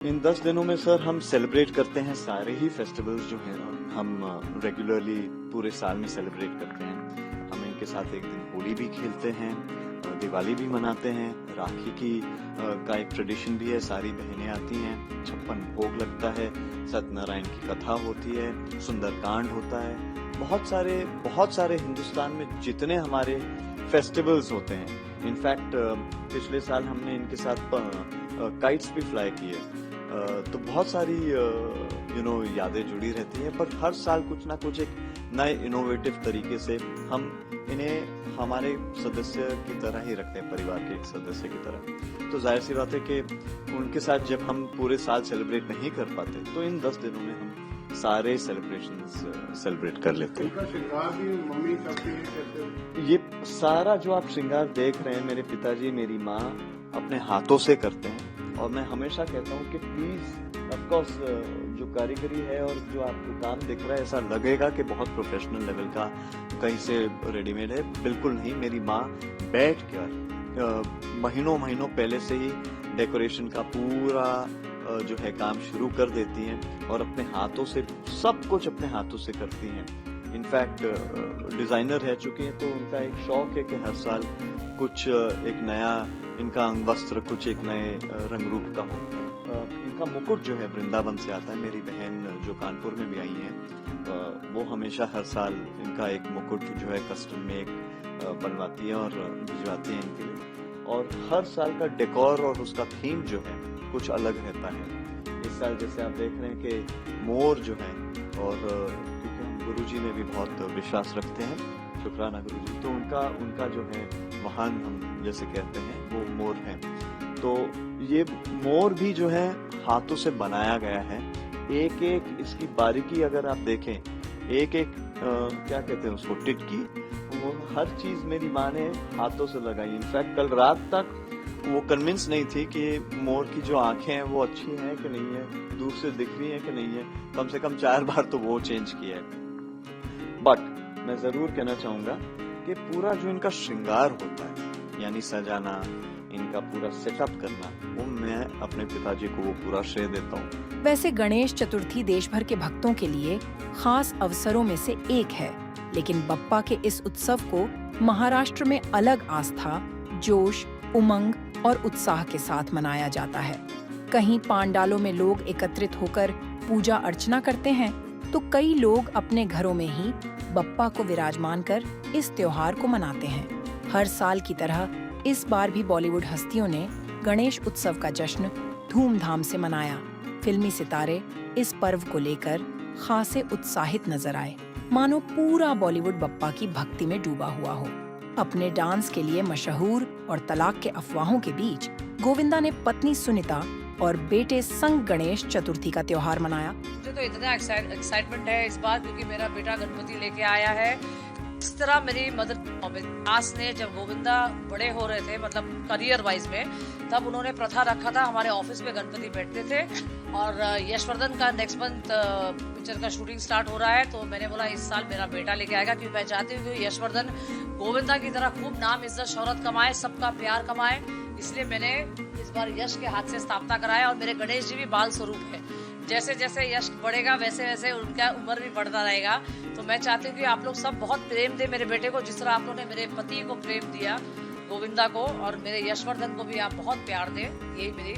इन 10 दिनों में सर हम सेलिब्रेट करते हैं सारे ही फेस्टिवल्स जो हैं हम रेगुलरली पूरे साल में सेलिब्रेट करते हैं। हम इनके साथ एक दिन होली भी खेलते हैं, दिवाली भी मनाते हैं, राखी की का एक ट्रेडिशन भी है, सारी बहनें आती हैं, 56 भोग लगता है, सत्यनारायण की कथा होती है, सुंदरकांड होता है। बहुत सारे हिंदुस्तान में जितने हमारे फेस्टिवल्स होते हैं, इनफैक्ट पिछले साल हमने इनके साथ काइट्स भी फ्लाई किए, तो बहुत सारी यादें जुड़ी रहती हैं। पर हर साल कुछ ना कुछ एक नए इनोवेटिव तरीके से हम इन्हें हमारे सदस्य की तरह ही रखते हैं, परिवार के एक सदस्य की तरह। तो जाहिर सी बात है कि उनके साथ जब हम पूरे साल सेलिब्रेट नहीं कर पाते तो इन 10 दिनों में हम सारे सेलिब्रेशंस सेलिब्रेट कर लेते हैं। श्रृंगार भी मम्मी करती है? ये सारा जो आप श्रृंगार देख रहे हैं, मेरे पिताजी मेरी माँ अपने हाथों से करते हैं। और मैं हमेशा कहता हूँ कि प्लीज ऑफकोर्स जो कारीगरी है और जो आपको काम दिख रहा है, ऐसा लगेगा कि बहुत प्रोफेशनल लेवल का कहीं से रेडीमेड है, बिल्कुल नहीं। मेरी माँ बैठ कर महीनों पहले से ही डेकोरेशन का पूरा जो है काम शुरू कर देती हैं और अपने हाथों से सब कुछ अपने हाथों से करती हैं। इनफैक्ट डिजाइनर रह चुकी हैं, तो उनका एक शौक है कि हर साल कुछ एक नया इनका अंग वस्त्र कुछ एक नए रंग रूप का हो। इनका मुकुट जो है वृंदावन से आता है। मेरी बहन जो कानपुर में भी आई है, वो हमेशा हर साल इनका एक मुकुट जो है कस्टम में एक बनवाती है और भिजवाती है इनके लिए। और हर साल का डेकोर और उसका थीम जो है कुछ अलग रहता है। इस साल जैसे आप देख रहे हैं कि मोर जो है, और क्योंकि हम गुरुजी में भी बहुत विश्वास रखते हैं, शुक्राना गुरुजी, तो उनका जो है वाहन हम जैसे कहते हैं वो मोर है। तो ये मोर भी जो है हाथों से बनाया गया है। एक एक इसकी बारीकी अगर आप देखें, एक एक क्या कहते हैं उसको, टिटकी, वो हर चीज मेरी माँ ने हाथों से लगाई। इनफैक्ट कल रात तक वो कन्विंस नहीं थी कि मोर की जो आंखें हैं वो अच्छी हैं कि नहीं है, दूर से दिख रही हैं कि नहीं है। कम से कम 4 बार तो वो चेंज किया है। बट मैं जरूर कहना चाहूंगा कि पूरा जो इनका श्रृंगार होता है, यानी सजाना, इनका पूरा सेटअप करना, वो मैं अपने पिताजी को वो पूरा श्रेय देता हूँ। वैसे गणेश चतुर्थी देश भर के भक्तों के लिए खास अवसरों में से एक है, लेकिन बप्पा के इस उत्सव को महाराष्ट्र में अलग आस्था, जोश, उमंग और उत्साह के साथ मनाया जाता है। कहीं पांडालों में लोग एकत्रित होकर पूजा अर्चना करते हैं, तो कई लोग अपने घरों में ही बप्पा को विराजमान कर इस त्योहार को मनाते हैं। हर साल की तरह इस बार भी बॉलीवुड हस्तियों ने गणेश उत्सव का जश्न धूमधाम से मनाया। फिल्मी सितारे इस पर्व को लेकर खासे उत्साहित नजर आए, मानो पूरा बॉलीवुड बप्पा की भक्ति में डूबा हुआ हो। अपने डांस के लिए मशहूर और तलाक के अफवाहों के बीच गोविंदा ने पत्नी सुनीता और बेटे संग गणेश चतुर्थी का त्योहार मनाया। मुझे तो इतना एक्साइटमेंट है इस बार, क्योंकि मेरा बेटा गणपति लेके आया है। इस तरह मेरी मदर आस ने, जब गोविंदा बड़े हो रहे थे, मतलब करियर वाइज में, तब उन्होंने प्रथा रखा था, हमारे ऑफिस में गणपति बैठते थे। और यशवर्धन का नेक्स्ट मंथ पिक्चर का शूटिंग स्टार्ट हो रहा है, तो मैंने बोला इस साल मेरा बेटा लेके आएगा, क्योंकि मैं चाहती हूँ कि यशवर्धन गोविंदा की तरह खूब नाम, इज्जत, शोहरत कमाए, सबका प्यार कमाए। इसलिए मैंने इस बार यश के हाथ से स्थापना कराया। और मेरे गणेश जी भी बाल स्वरूप है, जैसे जैसे यश बढ़ेगा वैसे वैसे उनका उम्र भी बढ़ता रहेगा। तो मैं चाहती हूँ कि आप लोग सब बहुत प्रेम दे मेरे बेटे को, जिस तरह आप लोगों ने मेरे पति को प्रेम दिया, गोविंदा को, और मेरे यशवर्धन को भी आप बहुत प्यार दें, यही मेरी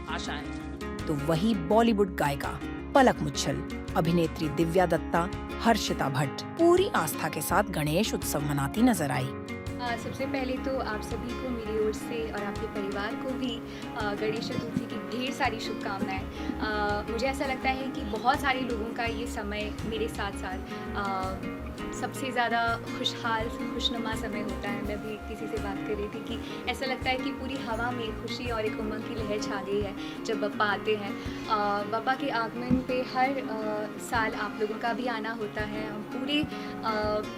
आशा है। तो वही बॉलीवुड गायिका पलक मुच्छल, अभिनेत्री दिव्या दत्ता, हर्षिता भट्ट पूरी आस्था के साथ गणेश उत्सव मनाती नजर आई। सबसे पहले तो आप सभी को मेरी ओर से और आपके परिवार को भी गणेश चतुर्थी की ढेर सारी शुभकामनाएं। मुझे ऐसा लगता है कि बहुत सारे लोगों का ये समय मेरे साथ साथ सबसे ज़्यादा खुशनुमा समय होता है। मैं भी किसी से बात कर रही थी कि ऐसा लगता है कि पूरी हवा में खुशी और एक उमंग की लहर छा गई है जब बप्पा आते हैं। बप्पा के आगमन पे हर साल आप लोगों का भी आना होता है। हम पूरी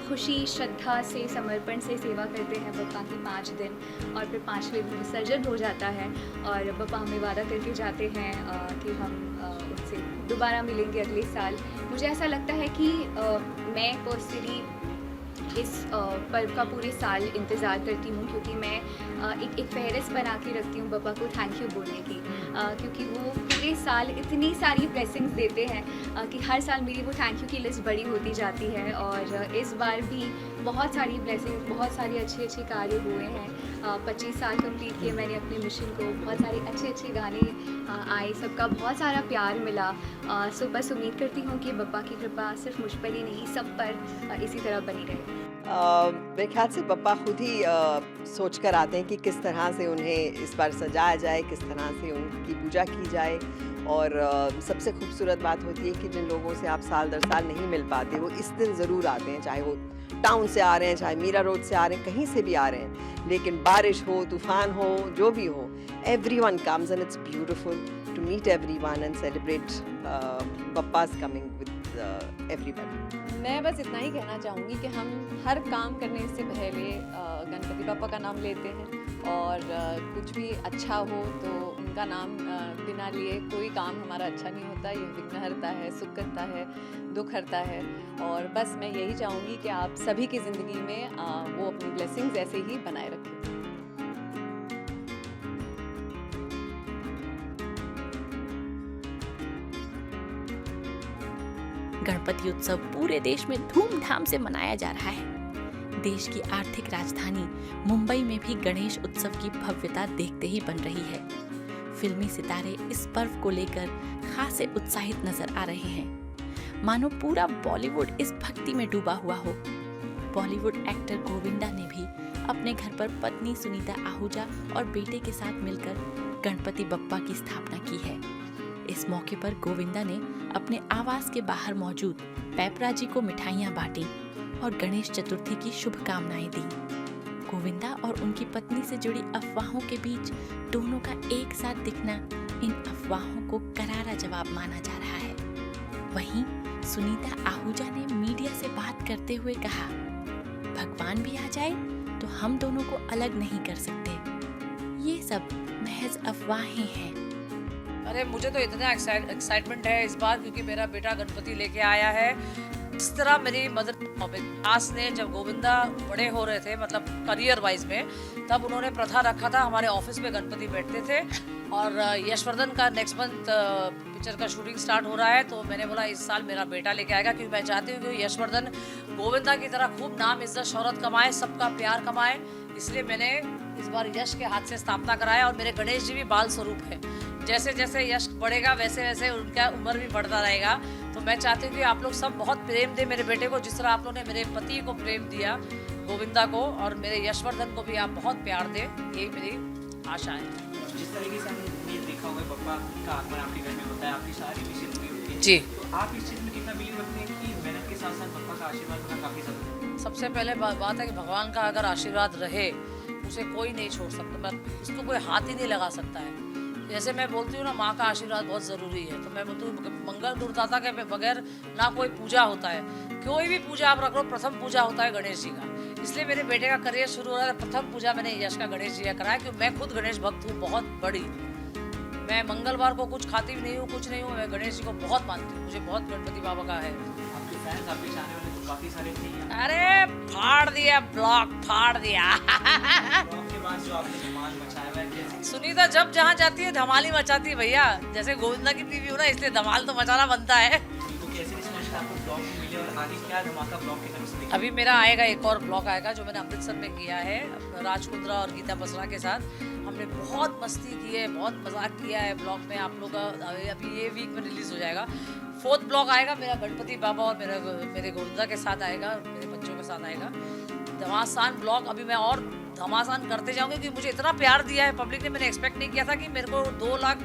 खुशी, श्रद्धा से, समर्पण से सेवा करते हैं बप्पा की 5 दिन, और फिर 5वें दिन विसर्जन हो जाता है। और बप्पा हमें वादा करके जाते हैं कि हम उनसे दोबारा मिलेंगे अगले साल। मुझे ऐसा लगता है कि मैं पर्सनली इस पर्व का पूरे साल इंतज़ार करती हूँ, क्योंकि मैं एक फहरिस्त बना के रखती हूँ बप्पा को थैंक यू बोलने की। क्योंकि वो पूरे साल इतनी सारी ब्लेसिंग्स देते हैं कि हर साल मेरी वो थैंक यू की लिस्ट बड़ी होती जाती है। और इस बार भी बहुत सारी ब्लेसिंग्स, बहुत सारे अच्छे अच्छे कार्य हुए हैं। 25 साल कंप्लीट किए मैंने अपने मिशन को, बहुत सारे अच्छे अच्छे गाने आए, सबका बहुत सारा प्यार मिला। सो बस उम्मीद करती हूँ कि बप्पा की कृपा सिर्फ मुझ पर ही नहीं, सब पर इसी तरह बनी रहे। मेरे ख्याल से पप्पा खुद ही सोच कर आते हैं कि किस तरह से उन्हें इस बार सजाया जाए, किस तरह से उनकी पूजा की जाए। और सबसे खूबसूरत बात होती है कि जिन लोगों से आप साल दर साल नहीं मिल पाते, वो इस दिन ज़रूर आते हैं, चाहे वो टाउन से आ रहे हैं, चाहे मीरा रोड से आ रहे हैं, कहीं से भी आ रहे हैं। लेकिन बारिश हो, तूफ़ान हो, जो भी हो, everyone comes and it's beautiful to meet everyone and celebrate Bappa's coming with everybody. मैं बस इतना ही कहना चाहूँगी कि हम हर काम करने से पहले गणपति पापा का नाम लेते हैं, और कुछ भी अच्छा हो तो उनका नाम बिना लिए कोई काम हमारा अच्छा नहीं होता। ये विघ्न हरता है, सुख करता है, दुख हरता है। और बस मैं यही चाहूँगी कि आप सभी की ज़िंदगी में वो अपनी ब्लेसिंग्स ऐसे ही बनाए रखें। गणपति उत्सव पूरे देश में धूमधाम से मनाया जा रहा है। देश की आर्थिक राजधानी मुंबई में भी गणेश उत्सव की भव्यता देखते ही बन रही है। फिल्मी सितारे इस पर्व को लेकर खासे उत्साहित नजर आ रहे हैं, मानो पूरा बॉलीवुड इस भक्ति में डूबा हुआ हो। बॉलीवुड एक्टर गोविंदा ने भी अपने घर पर पत्नी सुनीता आहूजा और बेटे के साथ मिलकर गणपति बप्पा की स्थापना की है। इस मौके पर गोविंदा ने अपने आवास के बाहर मौजूद पैपरा जी को मिठाइयां बांटी और गणेश चतुर्थी की शुभकामनाएं दी। गोविंदा और उनकी पत्नी से जुड़ी अफवाहों के बीच दोनों का एक साथ दिखना इन अफवाहों को करारा जवाब माना जा रहा है। वहीं सुनीता आहूजा ने मीडिया से बात करते हुए कहा, भगवान भी आ जाए तो हम दोनों को अलग नहीं कर सकते, ये सब महज अफवाहें हैं। अरे मुझे तो इतना एक्साइटमेंट है इस बार, क्योंकि मेरा बेटा गणपति लेके आया है। इस तरह मेरी मदर आस ने, जब गोविंदा बड़े हो रहे थे, मतलब करियर वाइज में, तब उन्होंने प्रथा रखा था, हमारे ऑफिस में गणपति बैठते थे। और यशवर्धन का नेक्स्ट मंथ पिक्चर का शूटिंग स्टार्ट हो रहा है, तो मैंने बोला इस साल मेरा बेटा लेके आएगा, क्योंकि मैं चाहती हूँ कि यशवर्धन गोविंदा की तरह खूब नाम, इज्जत, शोहरत कमाए, सबका प्यार कमाए। इसलिए मैंने इस बार यश के हाथ से स्थापना कराया। और मेरे गणेश जी भी बाल स्वरूप है, जैसे जैसे यश बढ़ेगा वैसे वैसे उनका उम्र भी बढ़ता रहेगा। तो मैं चाहती हूँ कि आप लोग सब बहुत प्रेम दें मेरे बेटे को, जिस तरह आप लोगों ने मेरे पति को प्रेम दिया, गोविंदा को, और मेरे यशवर्धन को भी आप बहुत प्यार दें, यही मेरी आशा है। जिस तरीके से हमने देखा होगा पप्पा का आगमन आपके घर में होता है, आपकी सारी विशेष पूरी होती है जी, तो आप इस चीज़ में कितना बिलीव रखते हैं कि मेहनत के साथ साथ पप्पा का आशीर्वाद होना काफ़ी ज़रूरी है? सबसे पहले बात है कि भगवान का अगर आशीर्वाद रहे, उसे कोई नहीं छोड़ सकता, मैं उसको कोई हाथ ही नहीं लगा सकता है। जैसे मैं बोलती हूँ ना, माँ का आशीर्वाद बहुत ज़रूरी है, तो मैं बोलती हूँ मंगल गुरुदाता के बगैर ना कोई पूजा होता है। कोई भी पूजा आप रख लो, प्रथम पूजा होता है गणेश जी का। इसलिए मेरे बेटे का करियर शुरू हो रहा है, प्रथम पूजा मैंने यश का गणेश जी का कराया, क्योंकि मैं खुद गणेश भक्त हूँ बहुत बड़ी। मैं मंगलवार को कुछ खाती भी नहीं हूँ, कुछ नहीं हूँ, मैं गणेश जी को बहुत मानती हूँ, मुझे बहुत गणपति बाबा का है। आपके फैंस, आपके चाहने वाले तो काफ़ी सारे थे। अरे फाड़ दिया, ब्लॉक फाड़ दिया। के बाद जो आपने धमाल मचाया हुआ है, कैसे सुनीता जब जहाँ जाती है धमाल ही मचाती है भैया। जैसे गोविंदा की टीवी हो ना, इसलिए धमाल तो मचाना बनता है। तो कैसे रिस्पॉन्स आपको ब्लॉग मिले और आगे क्या धमाका ब्लॉग की तरफ से दिखा? अभी मेरा आएगा एक और ब्लॉग आएगा, जो मैंने अमृतसर में किया है राज कुंद्रा और गीता बसरा के साथ। हमने बहुत मस्ती की है, बहुत मजाक किया है ब्लॉग में। आप लोग का अभी ये वीक में रिलीज हो जाएगा। 4th ब्लॉग आएगा मेरा गणपति बाबा और मेरे गोविंदा के साथ आएगा, मेरे बच्चों के साथ आएगा। घमासान ब्लॉग अभी मैं और घमासान करते जाऊंगी, क्योंकि मुझे इतना प्यार दिया है पब्लिक ने। मैंने एक्सपेक्ट नहीं किया था कि मेरे को 2 लाख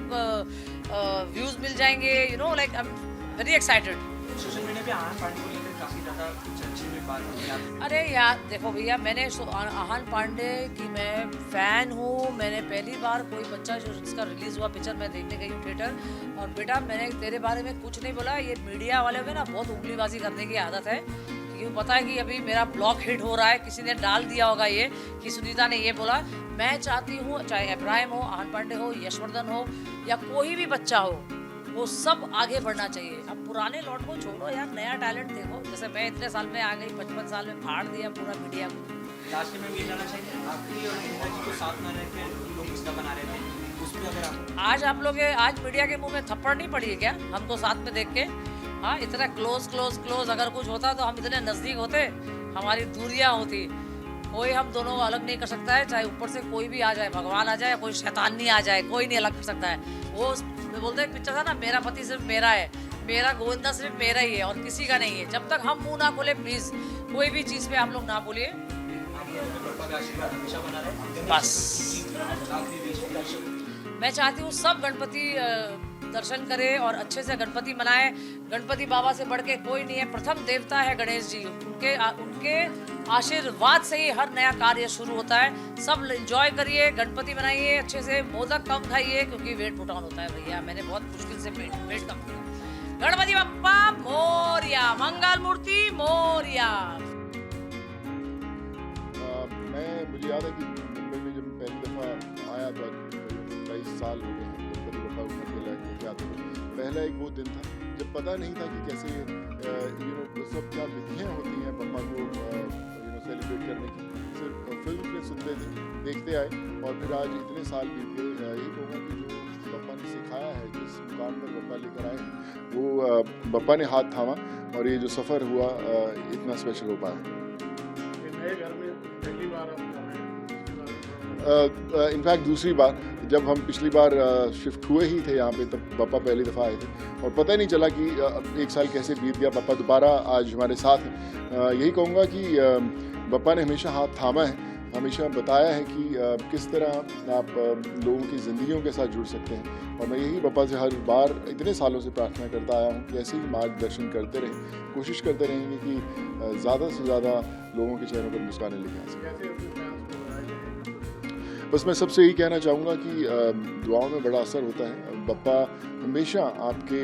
व्यूज मिल जाएंगे, you know, like I am very excited. Social media पे आहान पांडे को लेकर काफ़ी ज़्यादा चर्चे में बात होती है। अरे यार देखो भैया, मैंने आहान पांडे की मैं फ़ैन हूँ। मैंने पहली बार कोई बच्चा जो जिसका रिलीज़ हुआ पिक्चर मैं देखने गई हूँ थिएटर, और बेटा मैंने तेरे बारे में कुछ नहीं बोला। ये मीडिया वाले में ना बहुत उंगलीबाजी करने की आदत है, क्योंकि पता है कि अभी मेरा ब्लॉग हिट हो रहा है, किसी ने डाल दिया होगा ये कि सुनीता ने ये बोला। मैं चाहती हूँ चाहे इब्राहिम हो, आहान पांडे हो, यशवर्धन हो, या कोई भी बच्चा हो, वो सब आगे बढ़ना चाहिए। अब पुराने लौट को छोड़ो यार, नया टैलेंट देखो। जैसे मैं इतने साल में आ गई, 55 साल में फाड़ दिया पूरा मीडिया को। लास्ट में ये जानना चाहिए, आपकी और इंदिरा जी को साथ में रहकर लोग इसका बना रहे थे, उस पे अगर आप आज आप लोग आज मीडिया के मुंह में थप्पड़ नहीं पड़ी है क्या हमको साथ में देख के? हाँ, इतना क्लोज अगर कुछ होता तो हम इतने नजदीक होते, हमारी दूरियां होती। कोई हम दोनों को अलग नहीं कर सकता है, चाहे ऊपर से कोई भी आ जाए, भगवान आ जाए या कोई शैतान नहीं आ जाए, कोई नहीं अलग कर सकता है। वो बोलते हैं पिक्चर था ना, मेरा पति सिर्फ मेरा है, मेरा गोविंदा सिर्फ मेरा ही है और किसी का नहीं है। जब तक हम मुंह ना खोले, प्लीज कोई भी चीज पे आप लोग ना बोलिए, आप लोगों के पापा का आशीर्वाद हमेशा बना रहे। बस। आखिरी देश में दर्शक मैं चाहती हूँ सब गणपति दर्शन करे और अच्छे से गणपति मनाए। गणपति बाबा से बढ़ के कोई नहीं है, प्रथम देवता है गणेश जी। उनके आशीर्वाद से ही हर नया कार्य शुरू होता है। सब एंजॉय करिए, गणपति बनाइए अच्छे से, मोदक कम खाइए क्योंकि वेट पुट ऑन होता है भैया। मैंने बहुत मुश्किल से वेट कम किया। गणपति बप्पा मोरिया, मंगल मूर्ति मोरिया। मुझे याद है कि मुंबई में जब पहली दफ़ा आया था, 22 साल हो गए गणपति बप्पा को घर पे लेके आते थे। पहला एक वो दिन था जब पता नहीं था कि कैसे सब क्या विधियाँ होती हैं बप्पा को सेलिब्रेट करने की। सिर्फ फिल्म में सुनते थे, देखते आए और फिर आज इतने साल बीत गए। यही कहूँगा कि जो बप्पा ने सिखाया है, जिस मुकाम पर बप्पा लेकर आए हैं, वो बप्पा ने हाथ थामा और ये जो सफ़र हुआ इतना स्पेशल हो पाया। नए घर में पहली बार आप इनफैक्ट दूसरी बार, जब हम पिछली बार शिफ्ट हुए ही थे यहाँ पे, तब पापा पहली दफ़ा आए थे और पता ही नहीं चला कि एक साल कैसे बीत गया। पापा दोबारा आज हमारे साथ हैं। यही कहूँगा कि पापा ने हमेशा हाथ थामा है, हमेशा बताया है कि किस तरह आप लोगों की ज़िंदगियों के साथ जुड़ सकते हैं। और मैं यही पापा से हर बार इतने सालों से प्रार्थना करता आया हूँ कि ऐसे ही मार्गदर्शन करते रहें, कोशिश करते रहेंगे कि ज़्यादा से ज़्यादा लोगों के चेहरों पर मुस्कानें लेके आ सकें। बस मैं सबसे यही कहना चाहूँगा कि दुआओं में बड़ा असर होता है। बप्पा हमेशा आपके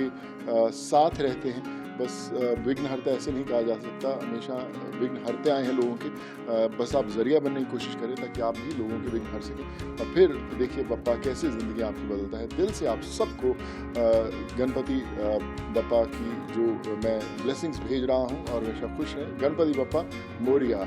साथ रहते हैं। बस विघ्न हरता ऐसे नहीं कहा जा सकता, हमेशा विघ्न हरते आए हैं लोगों के। बस आप जरिया बनने की कोशिश करें ताकि आप भी लोगों के विघ्न हर सकें। और फिर देखिए बप्पा कैसे ज़िंदगी आपकी बदलता है। दिल से आप सबको गणपति बप्पा की जो मैं ब्लेसिंग्स भेज रहा हूँ और हमेशा खुश रहें। गणपति बप्पा मोरिया।